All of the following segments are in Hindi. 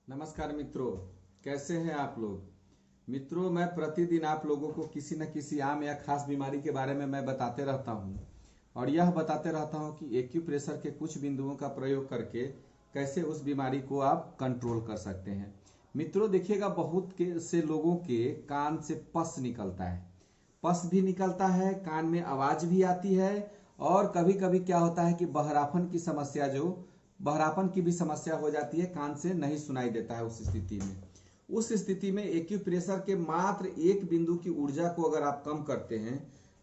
नमस्कार मित्रों, कैसे हैं आप लोग। मित्रों, मैं प्रतिदिन आप लोगों को किसी न किसी आम या खास बीमारी के बारे में मैं बताते रहता हूं और यह बताते रहता हूं कि एक्यूप्रेशर के कुछ बिंदुओं का प्रयोग करके कैसे उस बीमारी को आप कंट्रोल कर सकते हैं। मित्रों देखिएगा, बहुत से लोगों के कान से पस निकलता है, पस भी निकलता है, कान में आवाज भी आती है और कभी कभी क्या होता है कि बहरापन की भी समस्या हो जाती है, कान से नहीं सुनाई देता है। उस स्थिति में एक्यूप्रेशर के मात्र एक बिंदु की ऊर्जा को अगर आप कम करते हैं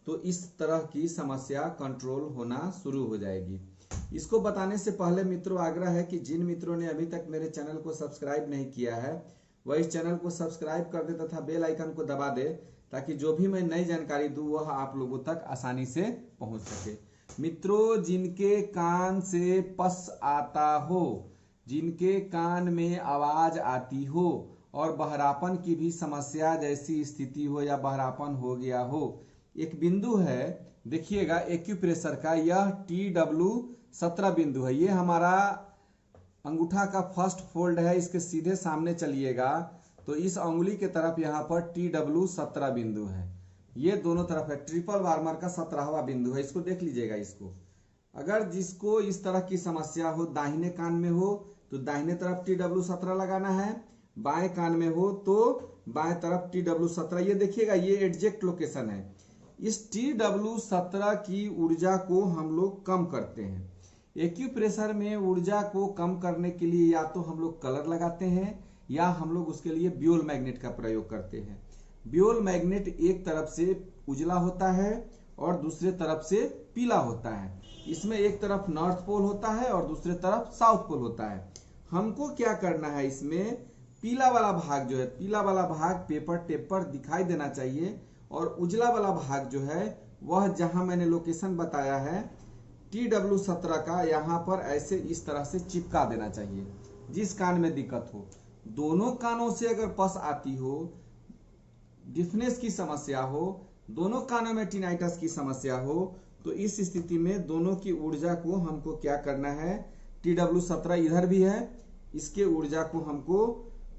तो इस तरह की समस्या कंट्रोल होना शुरू हो जाएगी। इसको बताने से पहले मित्रों आग्रह है कि जिन मित्रों ने अभी तक मेरे चैनल को सब्सक्राइब नहीं किया है वह इस चैनल को सब्सक्राइब कर दे तथा बेल आइकन को दबा दे, ताकि जो भी मैं नई जानकारी दूं वह आप लोगों तक आसानी से पहुंच सके। मित्रों, जिनके कान से पस आता हो, जिनके कान में आवाज आती हो और बहरापन की भी समस्या जैसी स्थिति हो या बहरापन हो गया हो, एक बिंदु है देखिएगा एक्यूप्रेशर का, यह TW17 बिंदु है। ये हमारा अंगूठा का फर्स्ट फोल्ड है, इसके सीधे सामने चलिएगा तो इस अंगुली के तरफ यहाँ पर TW17 बिंदु है। ये दोनों तरफ है, ट्रिपल वार्मर का 17वां बिंदु है। इसको देख लीजिएगा। इसको अगर जिसको इस तरह की समस्या हो, दाहिने कान में हो तो दाहिने तरफ TW17 लगाना है, बाएं कान में हो तो बाएं तरफ TW17। ये देखिएगा, ये एग्जैक्ट लोकेशन है। इस TW17 की ऊर्जा को हम लोग कम करते हैं। एक्यूप्रेशर में ऊर्जा को कम करने के लिए या तो हम लोग कलर लगाते हैं या हम लोग उसके लिए बियोल मैग्नेट का प्रयोग करते हैं। बियोल मैग्नेट एक तरफ से उजला होता है और दूसरे तरफ से पीला होता है। इसमें एक तरफ नॉर्थ पोल होता है और दूसरे तरफ साउथ पोल होता है। हमको क्या करना है, इसमें पीला वाला भाग जो है, पीला वाला भाग पेपर टेप पर दिखाई देना चाहिए और उजला वाला भाग जो है वह जहां मैंने लोकेशन बताया है TW17 का, यहाँ पर ऐसे इस तरह से चिपका देना चाहिए। जिस कान में दिक्कत हो, दोनों कानों से अगर पस आती हो, डिफनेस की समस्या हो, दोनों कानों में टिनाइटस की समस्या हो, तो इस स्थिति में दोनों की ऊर्जा को हमको क्या करना है, TW17 इधर भी है, इसके ऊर्जा को हमको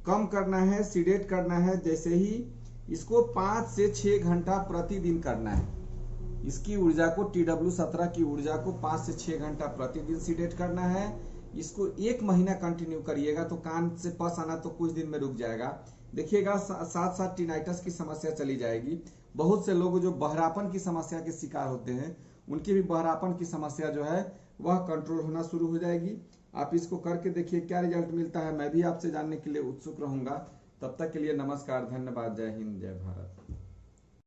कम करना है, सीडेट करना है। जैसे ही इसको 5 से 6 घंटा प्रतिदिन करना है। इसकी ऊर्जा को, TW17 की ऊर्जा को 5 से 6 घंटा प्रतिदिन सीडेट करना है। इसको 1 महीना कंटिन्यू करिएगा तो कान से पस आना तो कुछ दिन में रुक जाएगा। देखिएगा, साथ साथ टिनाइटस की समस्या चली जाएगी। बहुत से लोग जो बहरापन की समस्या के शिकार होते हैं, उनकी भी बहरापन की समस्या जो है वह कंट्रोल होना शुरू हो जाएगी। आप इसको करके देखिए क्या रिजल्ट मिलता है। मैं भी आपसे जानने के लिए उत्सुक रहूंगा। तब तक के लिए नमस्कार, धन्यवाद, जय हिंद, जय भारत।